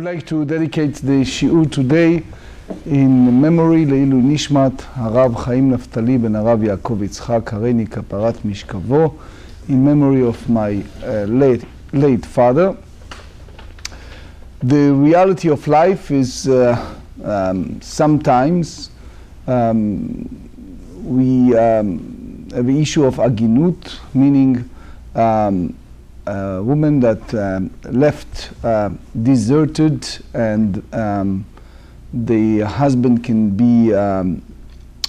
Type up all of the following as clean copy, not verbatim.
like to dedicate the shi'ur today in memory לעילוי נשמת הרב חיים נפתלי בן הרב יעקב יצחק הריני כפרת משכבו, in memory of my late father. The reality of life is sometimes we have the issue of aginut, meaning a woman that left deserted, and the husband can be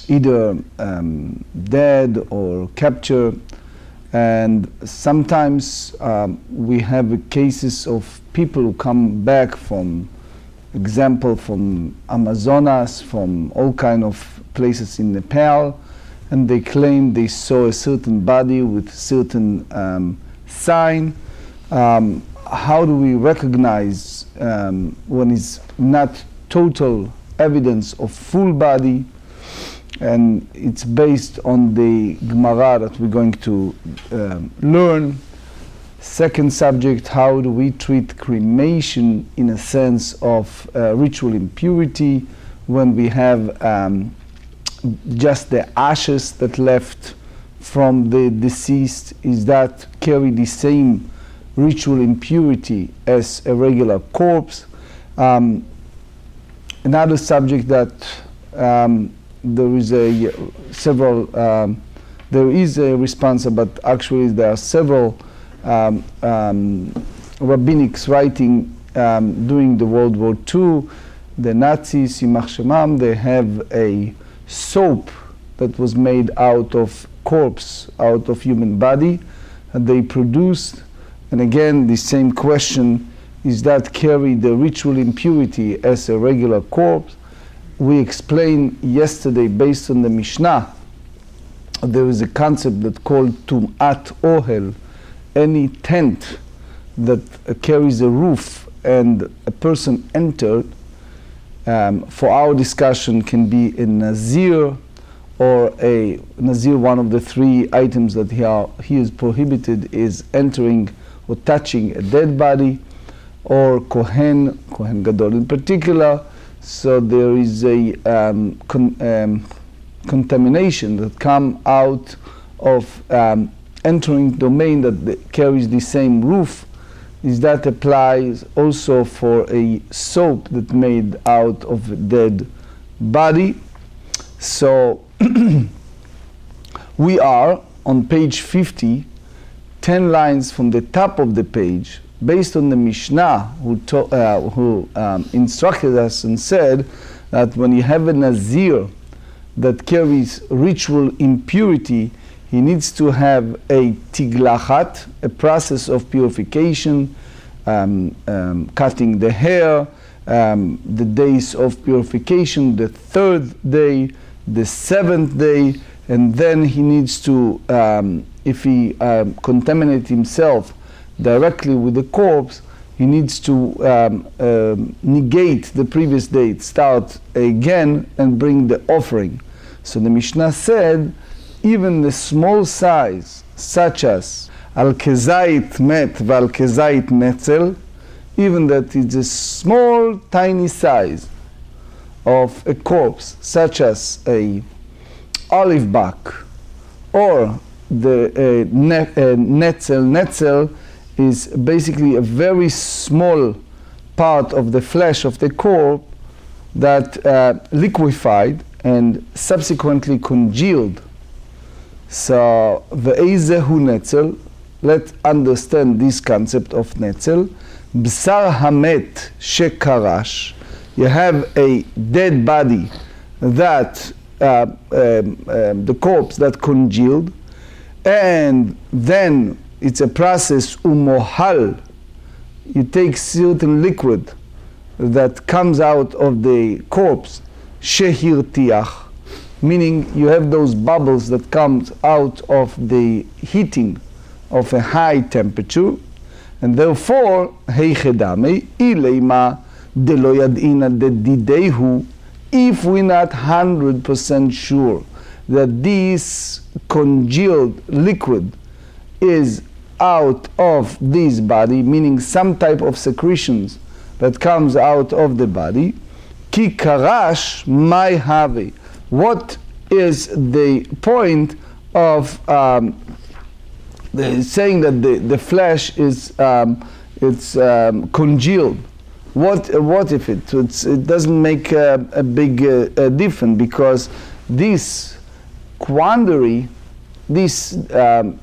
either dead or captured. And sometimes we have cases of people who come back from, example, from Amazonas, from all kind of places in Nepal, and they claim they saw a certain body with certain sign. How do we recognize when it's not total evidence of full body? And it's based on the Gemarrah that we're going to learn. Second subject, how do we treat cremation in a sense of ritual impurity when we have just the ashes that left from the deceased? Is that carry the same ritual impurity as a regular corpse? Another subject that there is a response, but actually there are several rabbinics writing during the World War II. The Nazis, Yimach Shemam, they have a soap that was made out of corpse, out of human body, that they produced. And again, the same question, is that carry the ritual impurity as a regular corpse? We explained yesterday, based on the Mishnah, there is a concept that called Tum'at Ohel, any tent that carries a roof and a person entered. For our discussion, can be a Nazir, or a Nazir, one of the three items that he is prohibited is entering or touching a dead body, or Kohen Gadol in particular. So there is a contamination that come out of entering domain that carries the same roof. Is that applies also for a soap that made out of a dead body. So we are on page 50, 10 lines from the top of the page, based on the Mishnah who instructed us and said that when you have a Nazir that carries ritual impurity, he needs to have a tiglachat, a process of purification, cutting the hair, the days of purification, the third day, the seventh day, and then he needs to, if he contaminates himself directly with the corpse, he needs to negate the previous day, start again and bring the offering. So the Mishnah said, even the small size, such as al kezait met val kezait netzel, even that it's a small, tiny size of a corpse, such as a olive bark, or the netzel. Netzel is basically a very small part of the flesh of the corpse that liquefied and subsequently congealed. So ve'ezehu netzel, let's understand this concept of netzel. Bsar hamet shekarash, you have a dead body that the corpse that congealed, and then it's a process umohal. You take certain liquid that comes out of the corpse, shehirtiach, meaning you have those bubbles that comes out of the heating of a high temperature, and therefore heichedame ileima delo yadina dedidehu, if we're not 100% sure that this congealed liquid is out of this body, meaning some type of secretions that comes out of the body. Ki karash mai have. What is the point of saying that the flesh is congealed? What if it doesn't make a big difference, because this quandary, this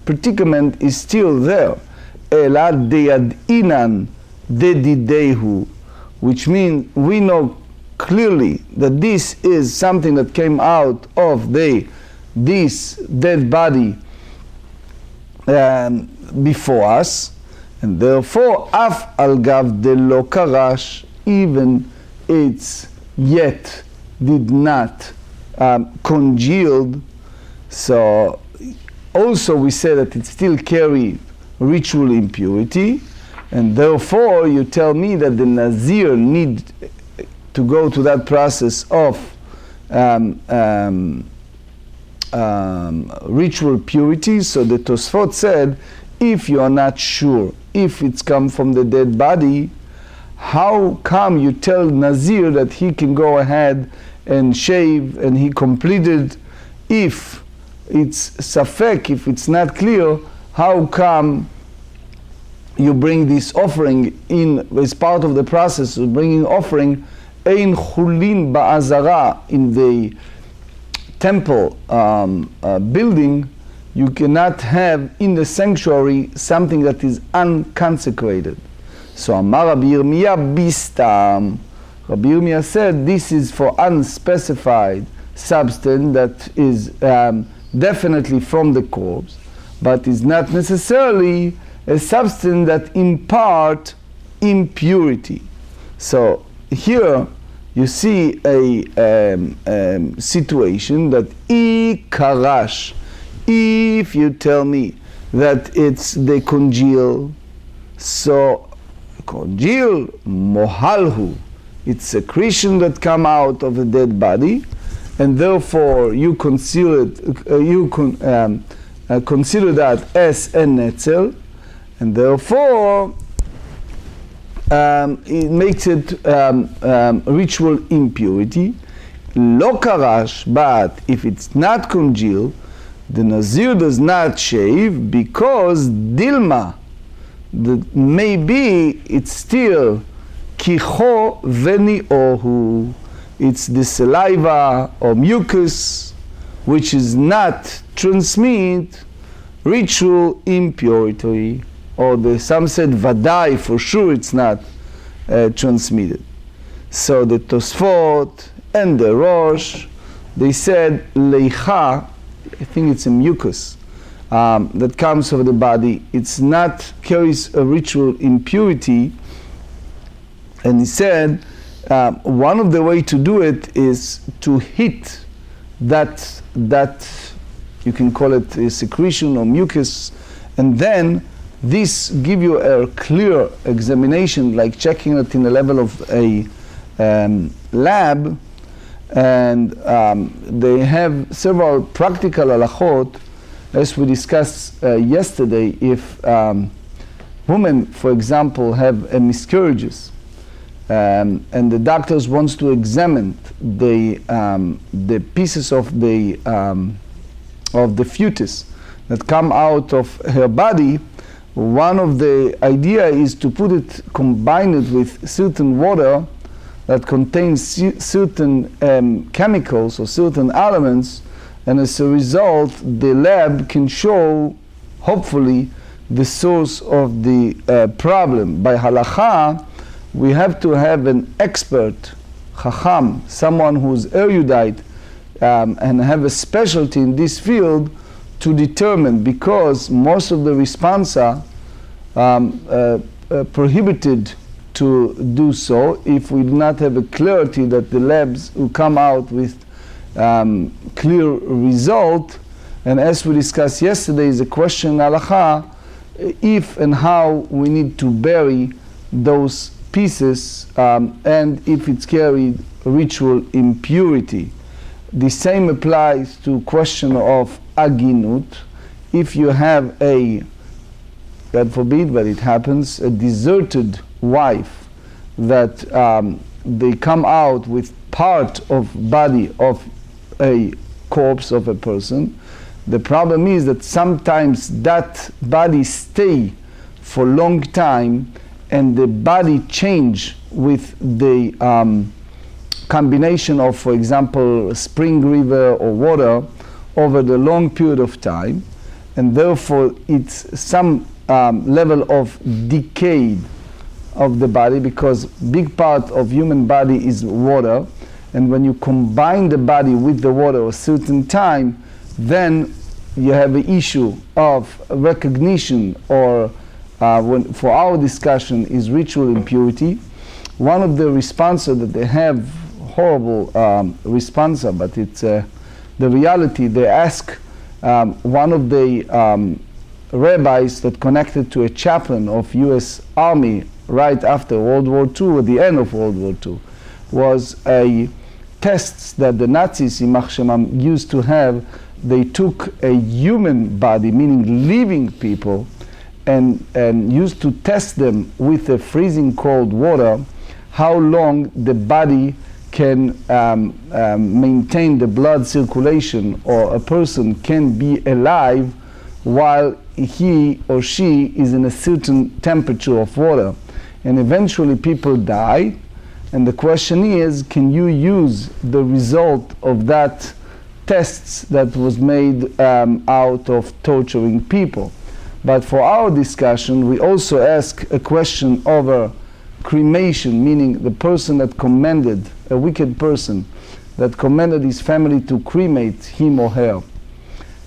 predicament is still there. Ela deyadinan dedidehu, which means we know clearly that this is something that came out of this dead body before us, and therefore af al gav de lo karash, even it's yet did not congealed. So also we say that it still carried ritual impurity, and therefore you tell me that the Nazir need to go to that process of ritual purity. So the Tosfot said, if you are not sure if it's come from the dead body, how come you tell Nazir that he can go ahead and shave and he completed? If it's safek, if it's not clear, how come you bring this offering in as part of the process of bringing offering? Ein chulin ba'azara, in the temple building, you cannot have in the sanctuary something that is unconsecrated. So Amar Rabbi Yirmiyah bistam. Rabbi Yirmiyah said this is for unspecified substance that is definitely from the corpse, but is not necessarily a substance that impart impurity. So here you see a situation that karash, if you tell me that it's the congeal, so congeal mohalhu, it's secretion that come out of the dead body, and therefore you consider it, consider that as a netzel, and therefore it makes it ritual impurity. Lo karash, but if it's not congealed, the Nazir does not shave, because dilma, maybe it's still kicho veni'ohu, it's the saliva or mucus which is not transmit ritual impurity, or some said vadai, for sure it's not transmitted. So the Tosfot and the Rosh, they said leicha, I think it's a mucus that comes over the body, it's not carries a ritual impurity, and he said one of the way to do it is to hit that you can call it a secretion or mucus, and then this give you a clear examination, like checking it in the level of a lab. And they have several practical halachot, as we discussed yesterday. If women, for example, have miscarriages, and the doctors wants to examine the pieces of the fetus that come out of her body, one of the idea is to put it, combine it with certain water that contains certain chemicals or certain elements, and as a result the lab can show hopefully the source of the problem. By halacha we have to have an expert, chacham, someone who's erudite and have a specialty in this field to determine, because most of the responsa prohibited to do so if we do not have a clarity that the labs will come out with clear result. And as we discussed yesterday, is a question halacha, if and how we need to bury those pieces, and if it's carried ritual impurity. The same applies to question of aginut. If you have a, God forbid, but it happens, a deserted wife that they come out with part of body of a corpse of a person. The problem is that sometimes that body stay for a long time and the body change with the combination of, for example, spring river or water over the long period of time, and therefore it's some level of decay of the body, because big part of human body is water, and when you combine the body with the water a certain time, then you have an issue of recognition, or when, for our discussion, is ritual impurity. One of the responses that they have, horrible response, but it's the reality. They ask one of the rabbis that connected to a chaplain of U.S. Army right after World War II, at the end of World War II, was a tests that the Nazis in Machshemam used to have. They took a human body, meaning living people, and used to test them with a freezing cold water, how long the body can maintain the blood circulation, or a person can be alive while he or she is in a certain temperature of water. And eventually people die, and the question is, can you use the result of that tests that was made out of torturing people? But for our discussion, we also ask a question over cremation, meaning the person that commanded, a wicked person, that commanded his family to cremate him or her.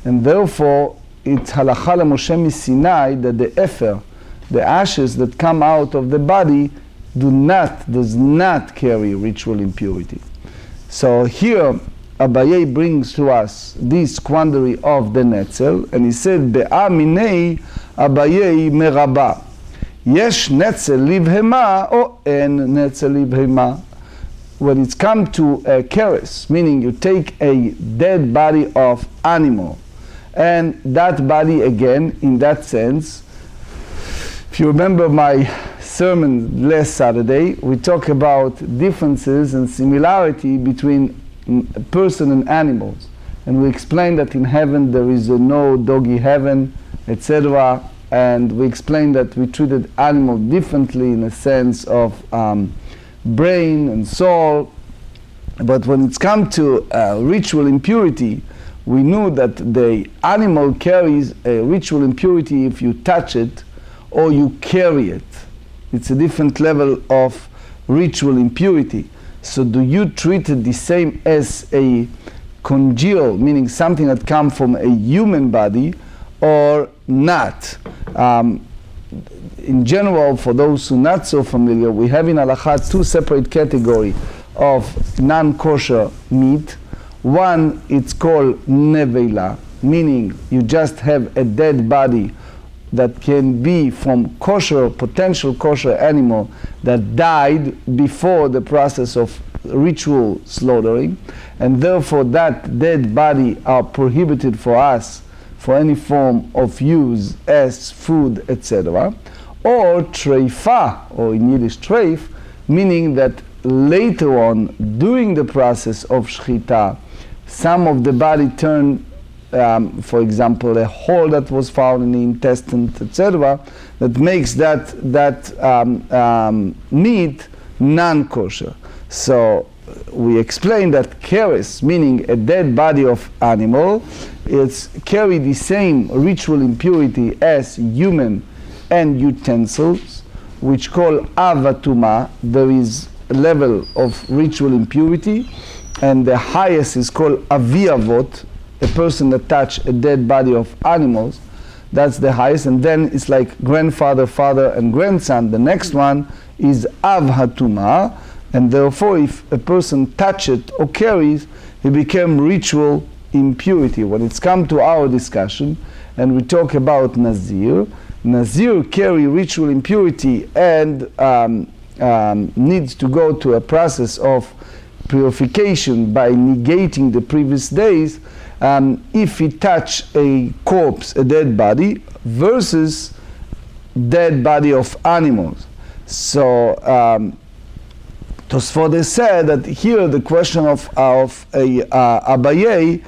And therefore, it's halakha Moshe Sinai that the efer, the ashes that come out of the body, does not carry ritual impurity. So here, Abaye brings to us this quandary of the netzel, and he said, Be'a minei Abaye meraba. Yesh netzel libhema, or en netzel libhema. When it's come to a keres, meaning you take a dead body of animal, and that body again, in that sense, if you remember my sermon last Saturday, we talk about differences and similarity between a person and animals, and we explained that in heaven there is no doggy heaven, etc., and we explained that we treated animals differently in a sense of brain and soul. But when it's come to ritual impurity, we knew that the animal carries a ritual impurity if you touch it or you carry it. It's a different level of ritual impurity. So do you treat it the same as a congeal, meaning something that comes from a human body, or not? In general, for those who are not so familiar, we have in halakha two separate categories of non-kosher meat. One, it's called nevela, meaning you just have a dead body that can be from kosher, potential kosher animal that died before the process of ritual slaughtering, and therefore that dead body are prohibited for us for any form of use as food, etc. Or treifa, or in Yiddish treif, meaning that later on, during the process of shchita, some of the body turn, for example, a hole that was found in the intestine, etc., that makes that meat non-kosher. So we explain that keres, meaning a dead body of animal, it's carry the same ritual impurity as human and utensils, which call avatuma. There is a level of ritual impurity, and the highest is called aviavot, a person that touch a dead body of animals. That's the highest, and then it's like grandfather, father, and grandson. The next one is avhatuma, and therefore if a person touch it or carries, he became ritual impurity. When it's come to our discussion, and we talk about Nazir, Nazir carry ritual impurity and needs to go to a process of purification by negating the previous days if he touch a corpse, a dead body, versus dead body of animals. So Tosfot said that here the question of Abaye,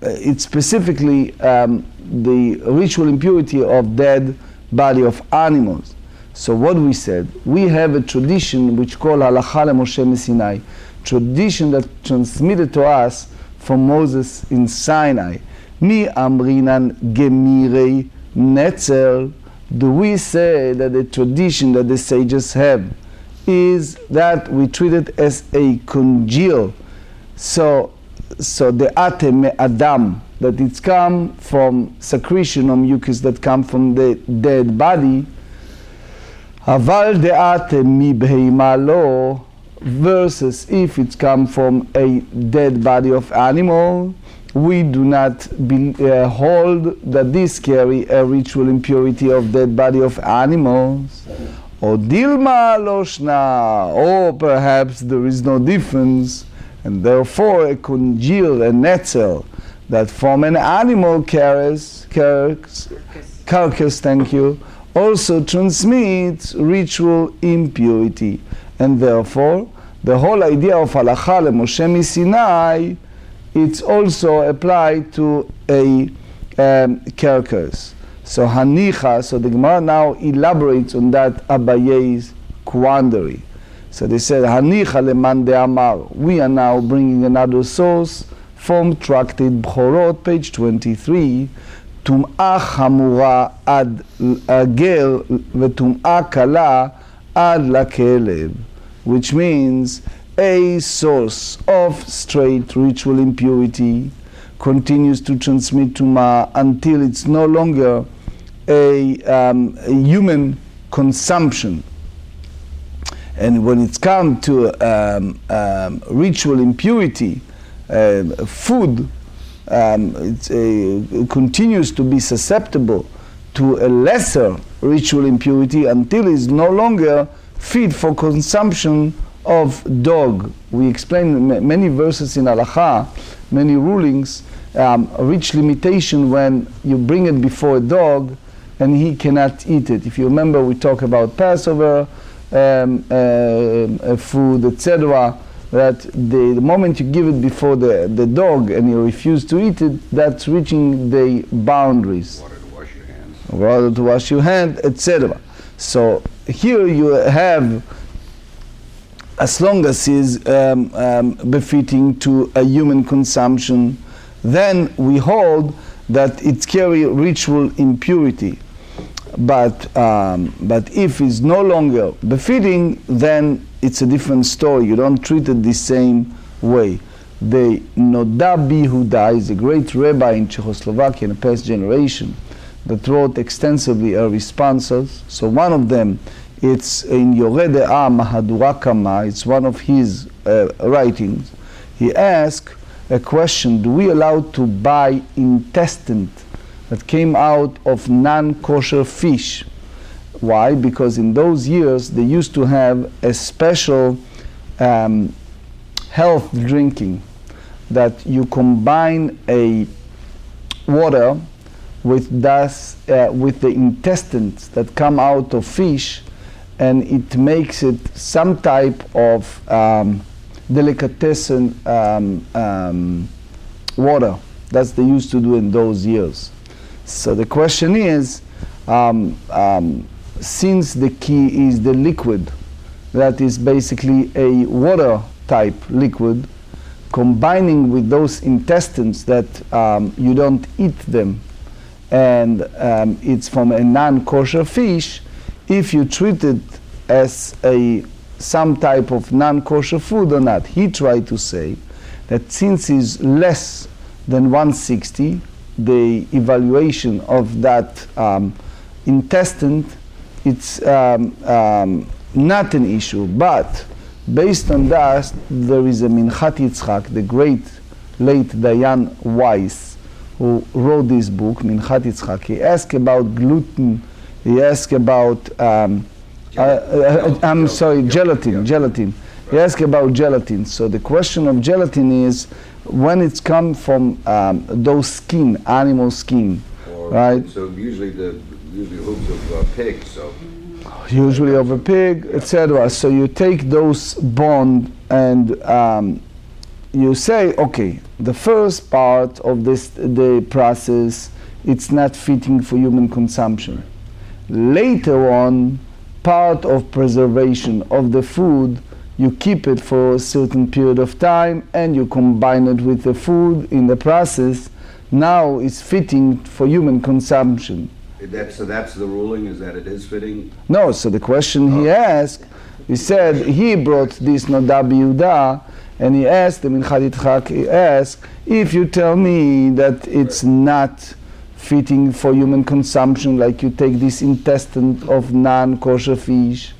it's specifically the ritual impurity of dead body of animals. So what we said, we have a tradition which called Halacha Moshe Sinai, tradition that transmitted to us from Moses in Sinai. Mi amrinan gemirei netzer. Do we say that the tradition that the sages have is that we treat it as a congeal? So the ate me adam, that it's come from secretion of mucus that come from the dead body. Aval de ate mi beheima lo, versus if it's come from a dead body of animal, we do not hold that this carry a ritual impurity of dead body of animals. Or dilma loshna, or perhaps there is no difference, and therefore a congeal, a netzel, that from an animal carcass, thank you, also transmits ritual impurity. And therefore, the whole idea of Halacha Moshe Sinai, it's also applied to a carcass. So Hanicha, so the Gemara now elaborates on that Abaye's quandary. So they said, Hanicha leman de amar. We are now bringing another source from Tractate Bchorot, page 23. Tum'a chamura ad agel vetum'a kala ad lakelev, which means a source of straight ritual impurity continues to transmit tumah until it's no longer a human consumption. And when it's come to ritual impurity, food it continues to be susceptible to a lesser ritual impurity until it's no longer fit for consumption of dog. We explained many verses in Halacha, many rulings, reach limitation when you bring it before a dog and he cannot eat it. If you remember, we talk about Passover, food, etc., that the moment you give it before the dog and you refuse to eat it, that's reaching the boundaries. Water to wash your hands. Water to wash your hand, etc. So here you have, as long as is befitting to a human consumption, then we hold that it carry ritual impurity. But if it's no longer befitting, then it's a different story. You don't treat it the same way. The Noda Bihuda is a great rabbi in Czechoslovakia in a past generation that wrote extensively responses. So one of them, it's in Yoreh De'ah Mahadura Kama, it's one of his writings. He asked a question: do we allow to buy intestine that came out of non-kosher fish? Why? Because in those years they used to have a special health drinking, that you combine a water with with the intestines that come out of fish, and it makes it some type of delicatessen water. That's they used to do in those years. So the question is, since the key is the liquid, that is basically a water type liquid, combining with those intestines that you don't eat them, and it's from a non-kosher fish, if you treat it as some type of non-kosher food or not. He tried to say that since it's less than 160, the evaluation of that intestine, it's not an issue. But based on that, there is a Minchat Yitzchak, the great late Dayan Weiss, who wrote this book, Minchat Yitzchak. He asked about gluten. He asked about gelatin. He asked about gelatin. So the question of gelatin is when it's come from those skin, animal skin, right? So usually hooves of pigs. So usually of a pig, etc. So you take those bone and you say, okay, the first part of the process, it's not fitting for human consumption. Later on, part of preservation of the food, you keep it for a certain period of time and you combine it with the food in the process. Now it's fitting for human consumption. So that's the ruling, is that it is fitting? No, so the question he asked, he said he brought this Nodab Yehuda and he asked the Minchad Yitzchak, he asked, if you tell me that it's not fitting for human consumption, like you take this intestine of non-kosher fish,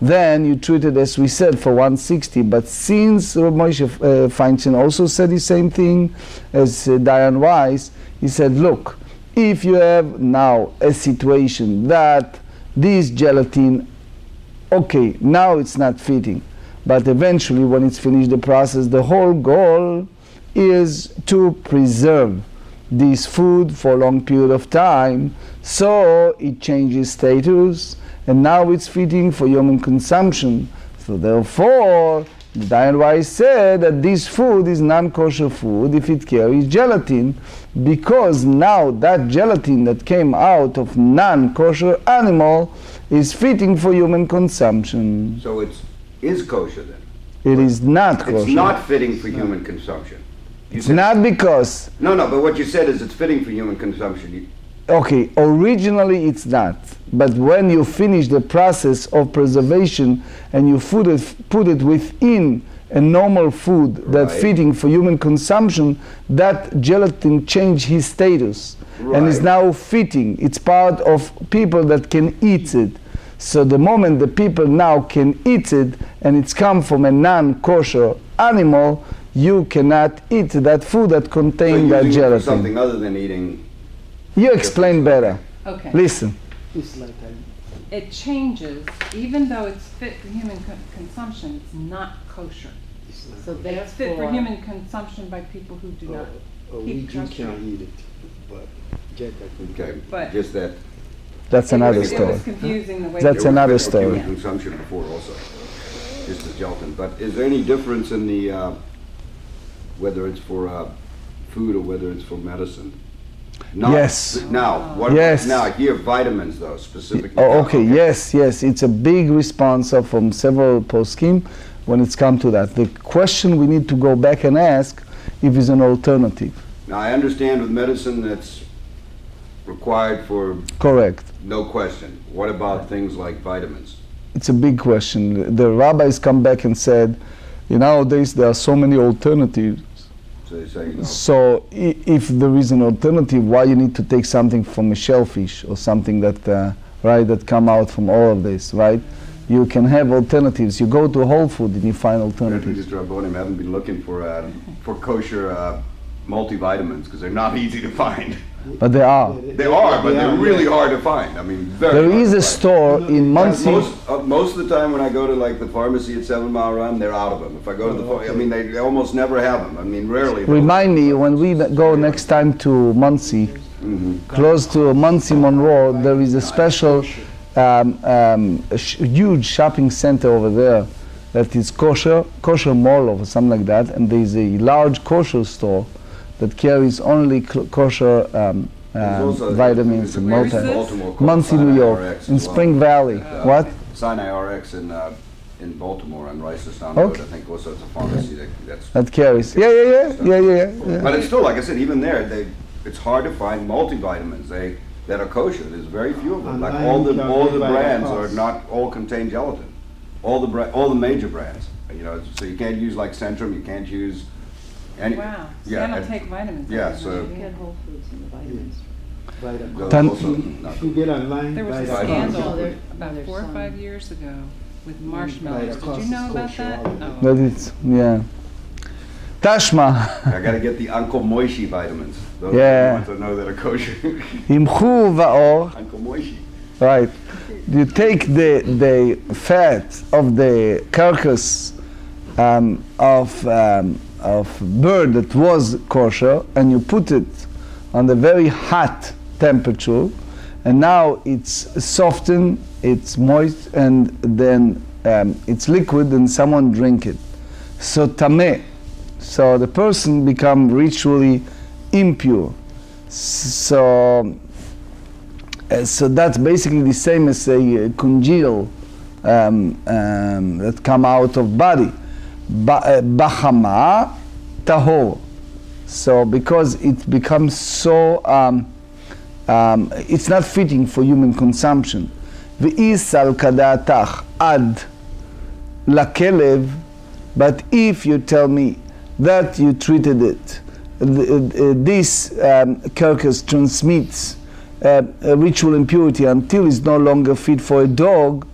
then you treat it as we said for 160. But since Moshe Feinstein also said the same thing as Diane Weiss, he said, look, if you have now a situation that this gelatin, okay, now it's not fitting, but eventually when it's finished the process, the whole goal is to preserve this food for a long period of time, so it changes status, and now it's fitting for human consumption. So therefore, the Diane Weiss said that this food is non-kosher food if it carries gelatin, because now that gelatin that came out of non-kosher animal is fitting for human consumption. So it is kosher then? It is not kosher. It's not fitting for human consumption. It's not because... No, but what you said is it's fitting for human consumption. Okay, originally it's not. But when you finish the process of preservation and you put it within a normal food that's fitting for human consumption, that gelatin changed his status and is now fitting. It's part of people that can eat it. So the moment the people now can eat it and it's come from a non-kosher animal, you cannot eat that food that contains that gelatin. It for something other than eating. You explain better. Okay. Listen. It changes, even though it's fit for human consumption, it's not kosher. So It's fit for human consumption by people who do not we keep kosher. can't eat it, but get that. Okay, But- just that. That's another It story. was confusing the way. That's They were another fit for story. Human consumption before also, just the gelatin. But is there any difference in the, whether it's for food or whether it's for medicine? Yes. Now, what Yes. now here vitamins though specifically? Oh, okay, yes, it's a big response from several poskim when it's come to that. The question we need to go back and ask if it's an alternative. Now I understand with medicine that's required for Correct. no question. What about things like vitamins? It's a big question. The rabbis come back and said, nowadays there are so many alternatives. So they say, no. So if there is an alternative, why you need to take something from a shellfish or something that that come out from all of this, right? You can have alternatives. You go to Whole Food and you find alternatives. Mr. Rabbonim haven't been looking for kosher multivitamins because they're not easy to find. But they are. They are, but they're really hard to find. I mean, very There hard is to a find. store in Muncie. Most of the time when I go to like the pharmacy at 7 Mile Run, they're out of them. If I go to the, I mean, they almost never have them. I mean, rarely. Remind me, when we go next time to Muncie, close to Muncie Monroe, there is a special huge shopping center over there that is kosher mall or something like that, and there is a large kosher store that carries only kosher vitamins and multi. Muncie, New York, in Spring Valley. What? Sinai RX in Baltimore on Ricestown Road. I think also it's a pharmacy that carries. Yeah. But it's still, like I said, even there, it's hard to find multivitamins that are kosher. There's very few of them. Like all the brands are not all contain gelatin. All the major brands. So you can't use like Centrum. You can't use. Wow. So I don't take vitamins. Yeah. So. You get Whole Foods and the vitamins. If you get online, there was a vitamins. scandal about 4 or 5 years ago with marshmallows. Did you know about that? No. But it's, Tashma. I got to get the Uncle Moshe vitamins. Those Yeah. are the ones I know that are kosher. Imchu va'or. Uncle Moshe. Right. You take the fat of the carcass of bird that was kosher, and you put it on the very hot temperature, and now it's softened it's moist, and then it's liquid, and someone drink it. So tameh. So the person become ritually impure. So that's basically the same as a congeal that come out of body. Bachama tahor. So because it becomes so, it's not fitting for human consumption. V'isal kadatach ad lakelev. But if you tell me that you treated it, this carcass transmits a ritual impurity until it's no longer fit for a dog,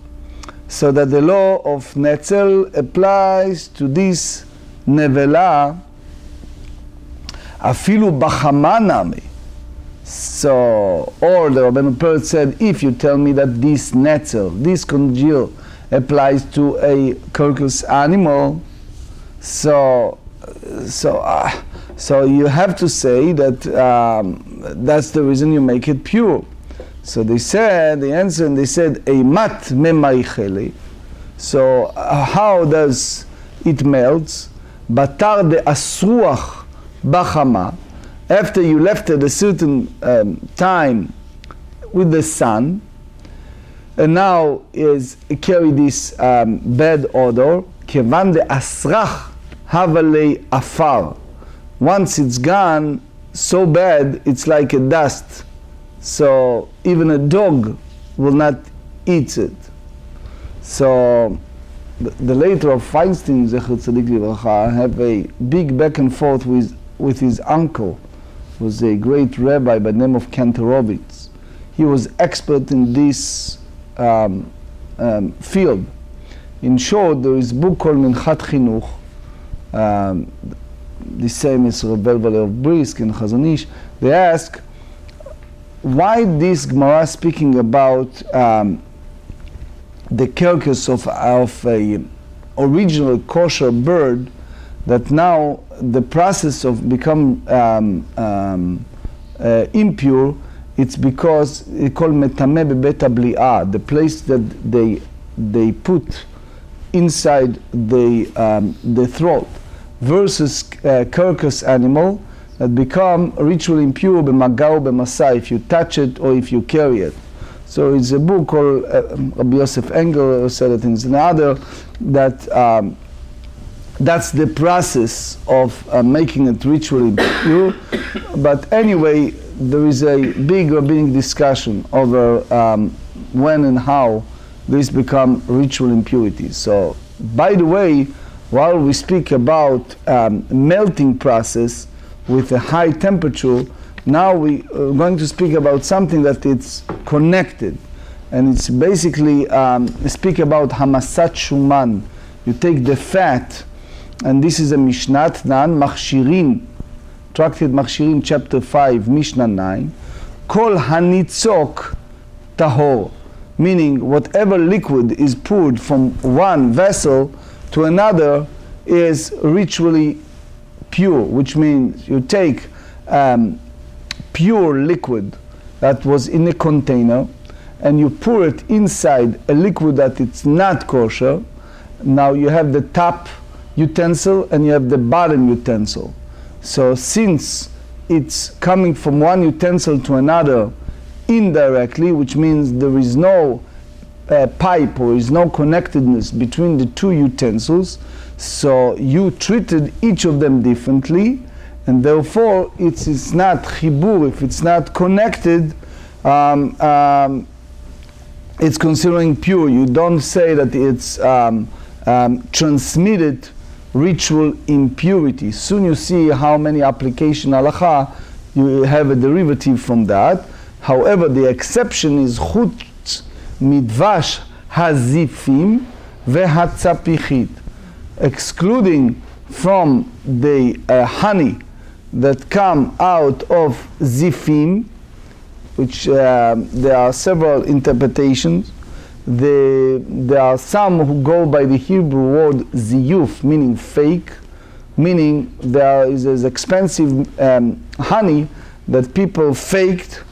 so that the law of netzel applies to this nevela, afilu bachamanami. So, or the Rabbeinu Peretz said, if you tell me that this netzel, this congeal, applies to a carcass animal, so you have to say that that's the reason you make it pure. So they said, they answered, and they said, Eimat memaicheli. So how does it melts? Batar de asruach bachama. After you left it a certain time with the sun, and now is carry this bad odor. Kevan de asrach havalei afar. Once it's gone, so bad, it's like a dust. So even a dog will not eat it. So the later of Feinstein, Zecher Tzadik Livracha, have a big back and forth with his uncle, who was a great rabbi by the name of Kantorovitz. He was expert in this field. In short, there is a book called Minchat Chinuch, the same as Rebel Valer of Brisk and Chazon Ish. They ask, why this Gemara speaking about the carcass of a original kosher bird, that now the process of become impure, it's because it's called metameh bebet habli'ah, the place that they put inside the throat, versus carcass animal that become ritually impure b'magau b'masa, if you touch it or if you carry it. So it's a book called Rabbi Yosef Engel said it in another, that that's the process of making it ritually pure. But anyway, there is a big rabbinic discussion over when and how this become ritual impurities. So, by the way, while we speak about melting process with a high temperature, now we are going to speak about something that it's connected, and it's basically speak about hamasat shuman. You take the fat, and this is a Mishnat Nan Machshirin, Tractate Machshirin, chapter 5, Mishnah 9. Kol hanitzok tahor, meaning whatever liquid is poured from one vessel to another is ritually pure, which means you take pure liquid that was in a container and you pour it inside a liquid that it's not kosher. Now you have the top utensil and you have the bottom utensil. So since it's coming from one utensil to another indirectly, which means there is no pipe or is no connectedness between the two utensils, so you treated each of them differently, and therefore it's not chibur, if it's not connected, it's considering pure. You don't say that it's transmitted ritual impurity. Soon you see how many application halacha you have a derivative from that. However, the exception is chutz midvash hazifim vehatzapichit, excluding from the honey that come out of zifim, which there are several interpretations. There are some who go by the Hebrew word ziyuf, meaning fake, meaning there is expensive honey that people faked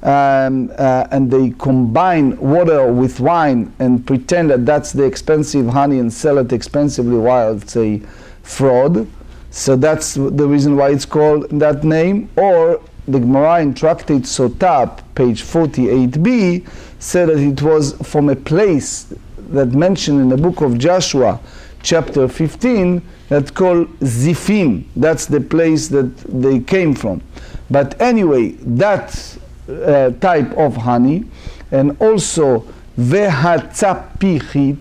and they combine water with wine and pretend that that's the expensive honey and sell it expensively while it's a fraud. So that's the reason why it's called that name. Or the Gemara in Tractate Sotap, page 48b, said that it was from a place that mentioned in the book of Joshua, chapter 15, that's called Zifim. That's the place that they came from. But anyway, that type of honey, and also vehatzapichit,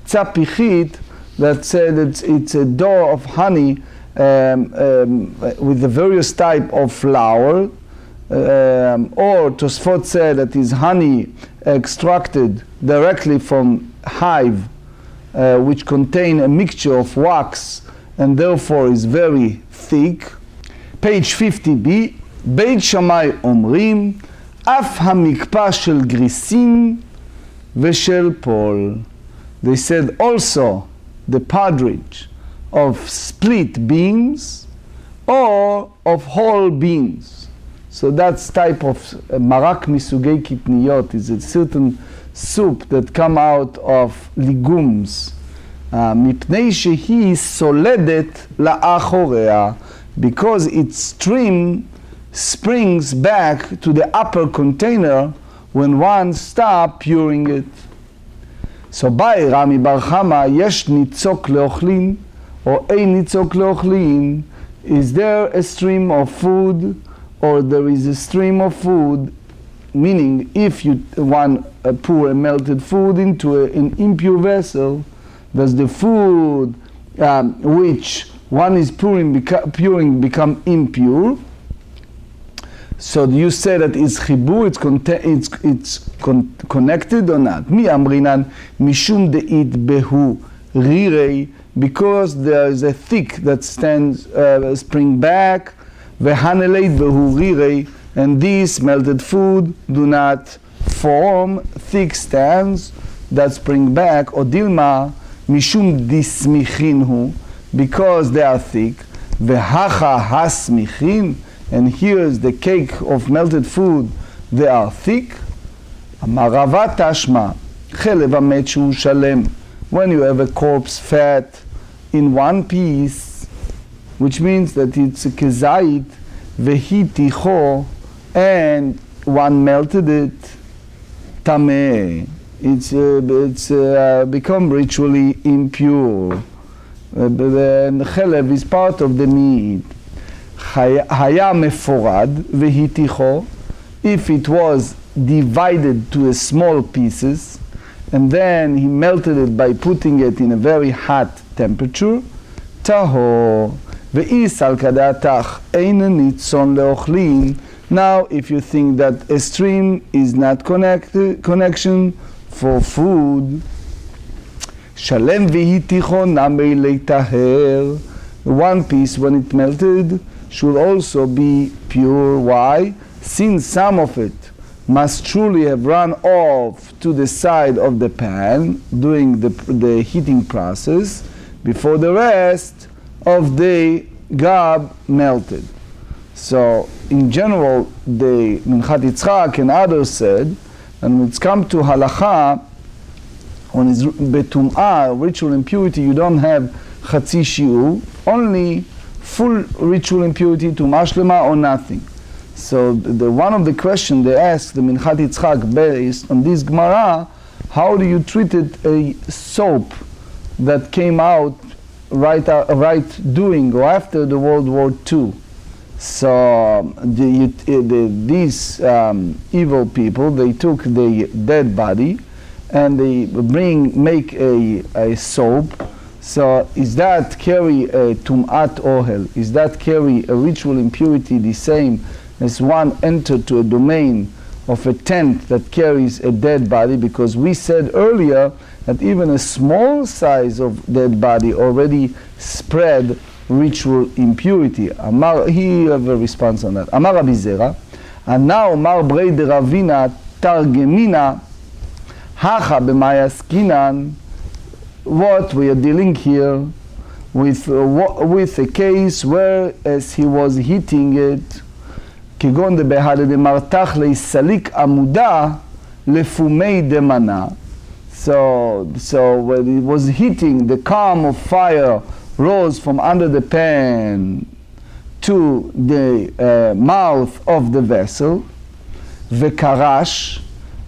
tzapichit, that said it's a door of honey with the various type of flour, or Tosfot said that is honey extracted directly from hive, which contain a mixture of wax and therefore is very thick. Page 50b, בית שמאי אומרים, אף המקפא של גריסין ושל פול. They said also the partridge of split beans or of whole beans. So that's type of marak misugei kitniyot, is a certain soup that come out of legumes. מפני שהיא סולדת לאחוריה, because its stream springs back to the upper container when one stop pouring it. So by Rami Bar Chama, יש ניצוק לאוכלין or אין ניצוק לאוכלין, is there a stream of food or there is a stream of food, meaning if you pour a melted food into an impure vessel, does the food which one is pouring become impure? So do you say that it's chibur, it's connected or not? Mi amrinan mishum deit behu rirei, because there is a thick that stands spring back, vehaneleit behu rirei, and these melted food do not form thick stands that spring back, or dilma mishum dismichinhu, because they are thick, vehacha hasmichin, and here is the cake of melted food, they are thick. Amar Rava tashma, chelev hamet shu shalem, when you have a corpse fat in one piece, which means that it's a kezait, vehiticho, and one melted it, tameh, it's become ritually impure. And chelev is part of the meat. Haya meforad vehiticho, if it was divided to small pieces, and then he melted it by putting it in a very hot temperature, tahor ve'is al kadatach ein nitzon leochlin. Now, if you think that a stream is not connection for food, shalem vehiticho namei leitaher, one piece when it melted should also be pure. Why? Since some of it must truly have run off to the side of the pan during the heating process before the rest of the gab melted. So in general, the Minchat Yitzchak and others said, and when it's come to halacha, when it's betum'ah, ritual impurity, you don't have chatzi shiur, only full ritual impurity, tum'ah shlema, or nothing. So one of the questions they asked the Minchat Yitzchak based on this Gemara, how do you treat it a soap that came out right during or after the World War II? So these evil people, they took the dead body and they make a soap. So is that carry a tum'at ohel? Is that carry a ritual impurity the same as one entered to a domain of a tent that carries a dead body? Because we said earlier that even a small size of dead body already spread ritual impurity. Amar, he have a response on that. Amar Rabbi Zera, and now Mar Brei de Ravina Targemina Hacha b'mayaskinan. What we are dealing here with a case where, as he was heating it, כגון דבהדה דמרתח להיסליק עמודה לפומי דמנה. So when it was heating, the column of fire rose from under the pan to the mouth of the vessel. וקרש,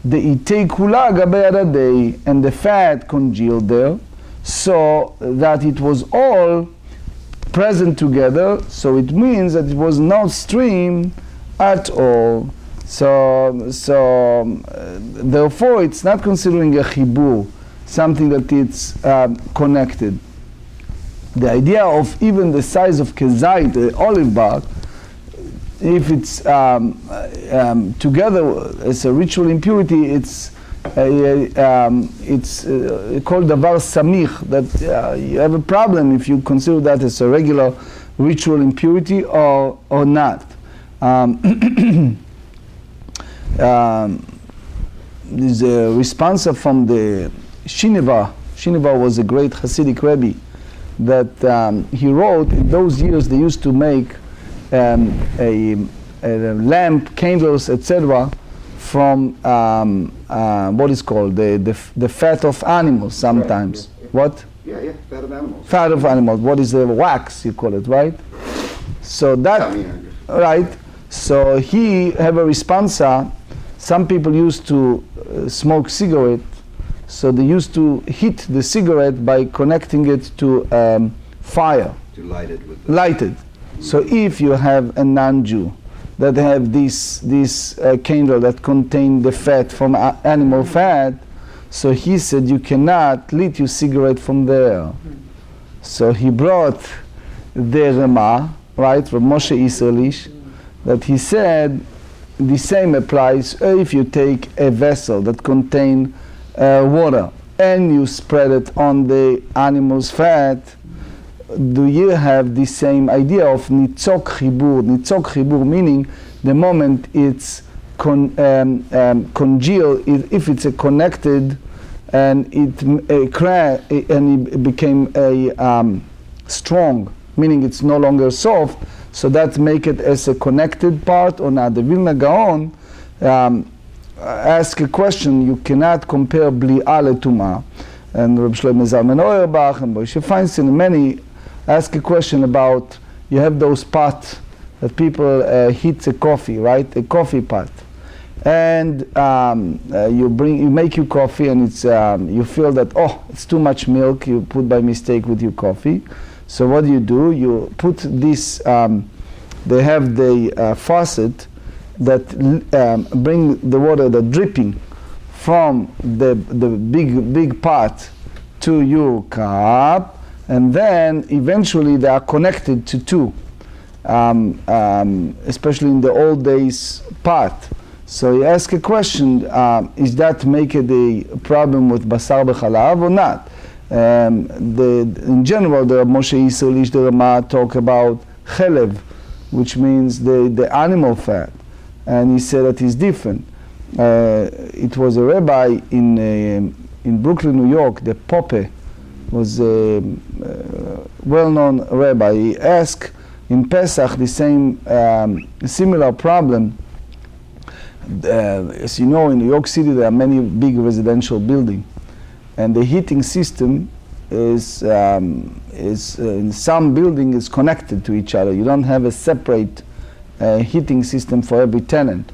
דאיתי כולה גבי ידדי, and the fat congealed there, so that it was all present together, so it means that it was not stream at all. Therefore it's not considering a chibur, something that it's connected. The idea of even the size of kezait, the olive bark, if it's together as a ritual impurity, it's called davar samich, that you have a problem if you consider that as a regular ritual impurity or not. There's a response from the Shineva. Shineva was a great Hasidic Rebbe that he wrote, in those years they used to make a lamp, candles, etc. from what is called the fat of animals sometimes. Right, yeah. What? Yeah, fat of animals. Fat of animals. What is the wax, you call it, right? So that, right. So he have a responsa. Some people used to smoke cigarette, so they used to heat the cigarette by connecting it to fire. To light it with lighted. So if you have a non-Jew that have this candle that contain the fat from animal fat, so he said you cannot lit your cigarette from there. So he brought the Rema, right, from Moshe Israelish, that he said the same applies if you take a vessel that contain water and you spread it on the animal's fat. Do you have the same idea of nitzok chibur? Nitzok chibur meaning the moment it's congealed, if it's a connected and it became a strong, meaning it's no longer soft, so that make it as a connected part or not. The Vilna Gaon ask a question, you cannot compare bli'a letuma, and Reb Shlomo Zalman Auerbach and Moshe Feinstein and many ask a question about, you have those pots that people heat a coffee, right? A coffee pot. And you make your coffee and it's, you feel that, oh, it's too much milk, you put by mistake with your coffee. So what do? You put this, they have the faucet that bring the water, the dripping from the big pot to your cup, and then eventually they are connected to two, especially in the old days pot. So you ask a question, is that make it a problem with basar b'chalav or not? In general, the Moshe Israelish, the Rama talk about chelev, which means the animal fat, and he said that is different. It was a rabbi in Brooklyn, New York, the Pope, was a well-known rabbi. He asked in Pesach the same similar problem. As you know, in New York City there are many big residential buildings, and the heating system is in some building is connected to each other. You don't have a separate heating system for every tenant.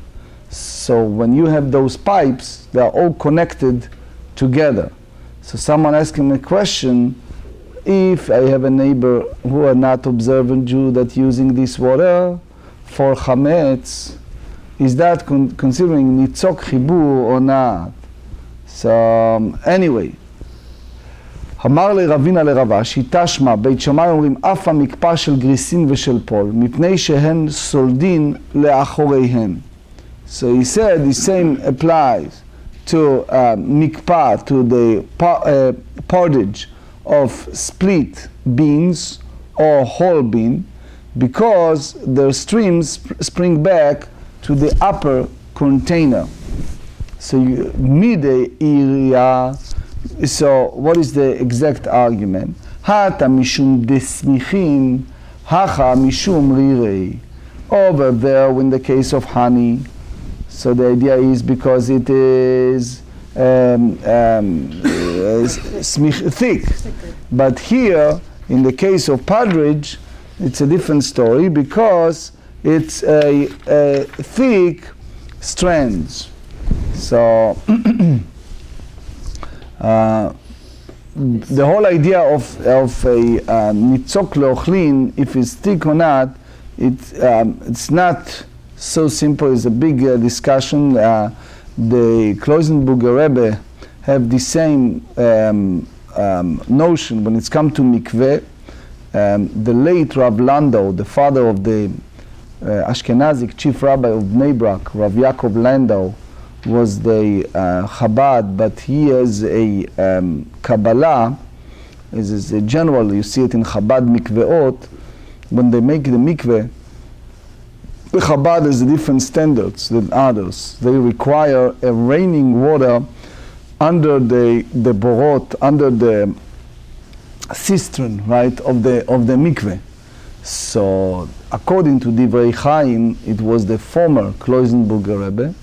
So when you have those pipes, they are all connected together. So someone asked him a question, if I have a neighbor who are not observant Jew that using this water for chametz, is that considering nitzok chibur or not? So anyway, אמר לרבינה לרבה, שיטה שמה, בית שמאי אומרים, אף המקפא של גריסין ושל פול, מפני שהן סולדין לאחוריהן. So he said the same applies to mikpah, to the porridge of split beans or whole bean, because their streams spring back to the upper container. So mide iria. So what is the exact argument? Hata mishum desmichin, hacha mishum rirei. over there in the case of honey. So the idea is because it is thick. But here, in the case of partridge, it's a different story because it's a thick strands. So the whole idea of a nitzok leochlin, if it's thick or not, it's not so simple. It's a big discussion. The Kloisenburger Rebbe have the same notion when it's come to mikveh. The late Rav Landau, the father of the Ashkenazic chief rabbi of Bnei Brak, Rav Yaakov Landau, was the Chabad, but he has a Kabbalah, is a general, you see it in Chabad mikveot, when they make the mikveh, the Chabad has different standards than others. They require a raining water under the borot, under the cistern, right, of the mikveh. So, according to Divrei Chaim, it was the former Kloisenburger Rebbe.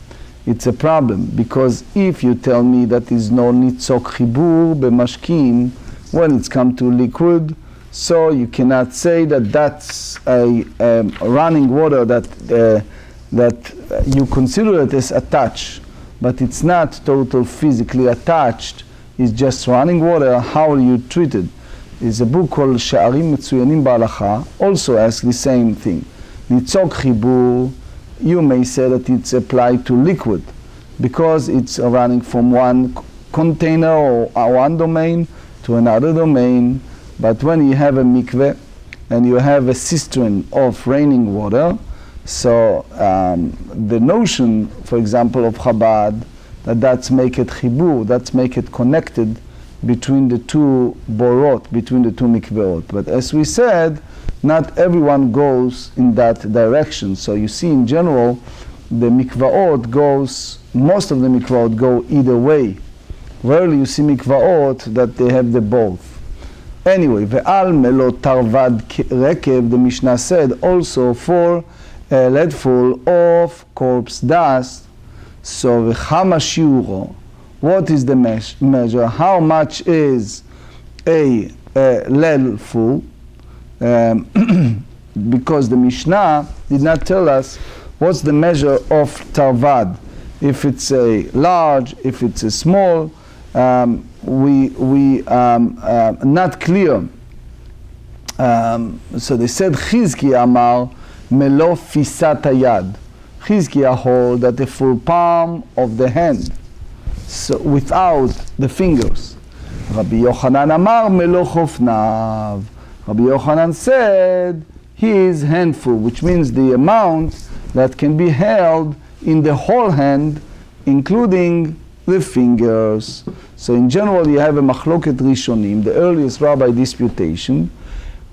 It's a problem, because if you tell me that is no nitzok chibur b'mashkin, when it's come to liquid, so you cannot say that that's a running water that you consider it as attached, but it's not total physically attached. It's just running water. How do you treat it? There's a book called Sha'arim Metzuyanim Ba'alacha, also asks the same thing. Nitzok chibur, you may say that it's applied to liquid because it's running from one container or one domain to another domain. But when you have a mikveh and you have a cistern of raining water, so the notion, for example, of Chabad, that's make it chibur, that's make it connected between the two borot, between the two mikveot. But as we said, not everyone goes in that direction. So you see, in general, the mikvaot goes, most of the mikvaot go either way. Rarely you see mikvaot that they have the both. Anyway, ve'al melot tarvad rekev, the Mishnah said, also for a leadful of corpse dust. So v'chama shiuro, what is the measure? How much is a leadful? Because the Mishnah did not tell us what's the measure of tarvad. If it's a large, if it's a small, not clear. So they said Chizkiah amar melo fisat hayad. Chizkiah hold that the full palm of the hand, so without the fingers. Rabbi Yochanan amar melo chofnav. Rabbi Yochanan said his handful, which means the amount that can be held in the whole hand, including the fingers. So in general, you have a machloket rishonim, the earliest rabbi disputation.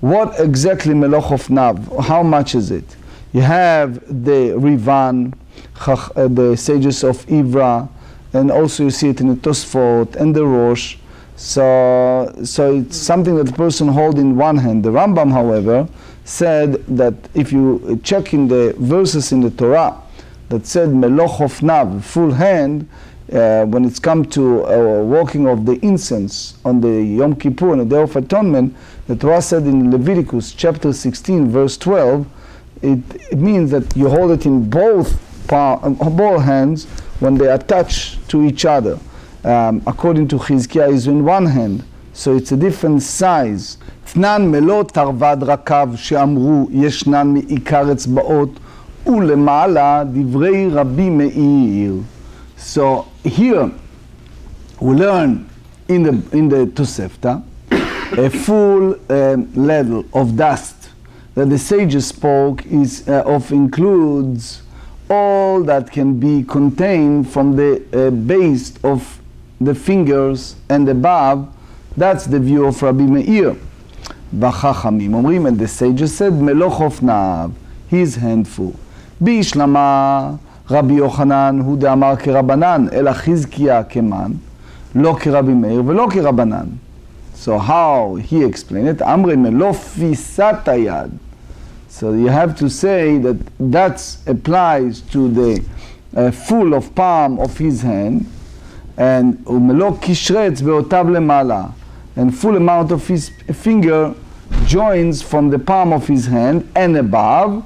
What exactly meloch chofnav? How much is it? You have the Rivan, the sages of Ivra, and also you see it in the Tosfot and the Rosh. So it's something that the person holds in one hand. The Rambam, however, said that if you check in the verses in the Torah that said meloch chofnav, full hand, when it's come to walking of the incense on the Yom Kippur, on the Day of Atonement, the Torah said in Leviticus chapter 16, verse 12, it means that you hold it in both hands when they attach to each other. According to Chizkiah, is in one hand, so it's a different size. תנן מלוא תרווד רקב שאמרו ישנן מעיקר אצבעות ולמעלה דברי רבי מאיר. So here we learn in the Tosefta a full level of dust that the sages spoke is includes all that can be contained from the base of the fingers and above. That's the view of Rabbi Meir. V'chachamim omrim, and the sages said meloch chofnav, his handful. Bishlama Rabbi Yochanan hu de'amar kerabanan ela Chizkiah keman lo kerabi Meir velo kerabanan. So how he explained it? Amre melo fisat hayad. So you have to say that that applies to the full of palm of his hand, and ומלוא קשרץ באותיו למעלה, and full amount of his finger joins from the palm of his hand and above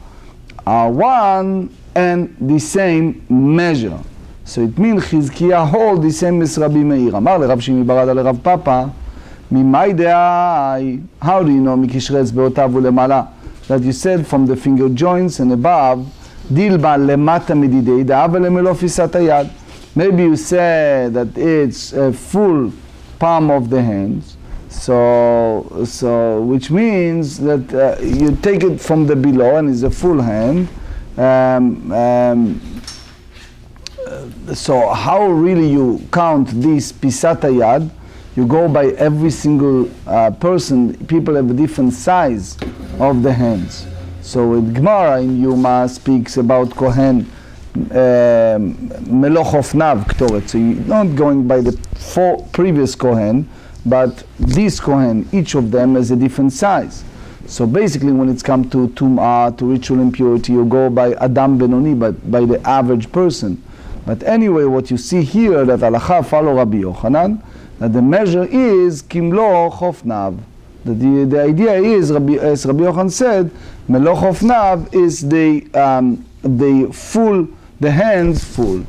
are one and the same measure. So it means חזקיה hold the same as רבי מאיר. אמר לרב שימי ברדה לרב פאפה, ממאי דאי, how do you know מקשרץ באותיו ולמעלה? That you said from the finger joints and above, דילבה למטה מדידי דאה ולמלוא פיסת היד. Maybe you say that it's a full palm of the hands, so which means that you take it from the below and it's a full hand. So how really you count this pisat hayad? You go by every single person. People have a different size of the hands. So with Gemarrah in Yoma speaks about Kohen meloch ofnav ktoret. So you're not going by the four previous Kohen, but this Kohen, each of them has a different size. So basically when it's come to tum'ah, to ritual impurity, you go by Adam Benoni, but by the average person. But anyway, what you see here, that halacha follow Rabbi Yochanan, that the measure is kimlo chofnav. That the idea is, as Rabbi Yochanan said, meloch chofnav is the full, the hands full.